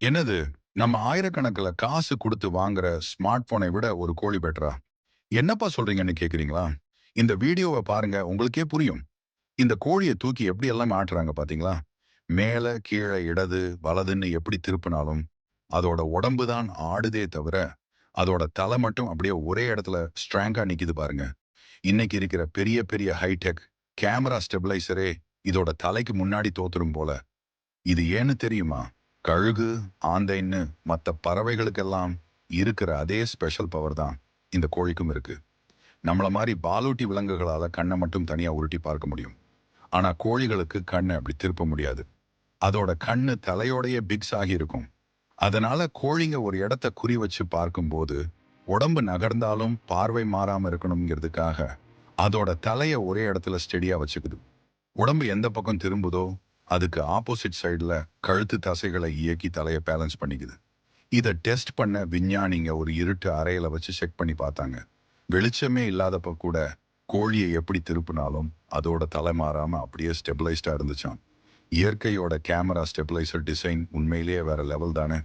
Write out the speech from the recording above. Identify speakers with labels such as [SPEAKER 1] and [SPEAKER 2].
[SPEAKER 1] என்னது? நம்ம ஆயிரக்கணக்குல காசு குடுத்து வாங்குற ஸ்மார்ட் போனை விட ஒரு கோழி பெட்டரா? என்னப்பா சொல்றீங்கன்னு கேட்கிறீங்களா? இந்த வீடியோவ பாருங்க உங்களுக்கே புரியும். இந்த கோழிய தூக்கி எப்படி எல்லாம் ஆட்டுறாங்க பாத்தீங்களா? மேல, கீழ, இடது, வலதுன்னு எப்படி திருப்பினாலும், அதோட உடம்பு தான் ஆடுதே தவிர, அதோட தலை மட்டும் அப்படியே ஒரே இடத்துல ஸ்ட்ராங்கா நிக்குது பாருங்க. இன்னைக்கு இருக்கிற பெரிய பெரிய ஹைடெக் கேமரா ஸ்டெபிலைசரே இதோட தலைக்கு முன்னாடி தோத்துரும் போல. இது ஏன்னு தெரியுமா? கழுகு, ஆந்தைன்னு மத்த பறவைகளுக்கெல்லாம் இருக்கிற அதே ஸ்பெஷல் பவர் தான் இந்த கோழிக்கும் இருக்கு. நம்மள மாரி பாலூட்டி விலங்குகளால கண்ணை மட்டும் தனியா உருட்டி பார்க்க முடியும். ஆனா கோழிகளுக்கு கண்ணை அப்படி திருப்ப முடியாது. அதோட கண்ணு தலையோடயே பிக்ஸ் ஆகி இருக்கும். அதனால கோழிங்க ஒரு இடத்த குறி வச்சு பார்க்கும்போது, உடம்பு நகர்ந்தாலும் பார்வை மாறாம இருக்கணுங்கிறதுக்காக, அதோட தலைய ஒரே இடத்துல ஸ்டெடியா வச்சுக்குது. உடம்பு எந்த பக்கம் திரும்புதோ, அதுக்கு ஆப்போசிட் சைடுல கழுத்து தசைகளை இயக்கி தலைய பேலன்ஸ் பண்ணிக்குது. இத டெஸ்ட் பண்ண விஞ்ஞானிங்க ஒரு இருட்டு அறையில வச்சு செக் பண்ணி பார்த்தாங்க. வெளிச்சமே இல்லாதப்ப கூட கோழிய எப்படி திருப்பினாலும் அதோட தலை மாறாம அப்படியே ஸ்டெபிளைஸ்டா இருந்துச்சாம். இயற்கையோட கேமரா ஸ்டெபிளைசர் டிசைன் உண்மையிலேயே வேற லெவல் தானே.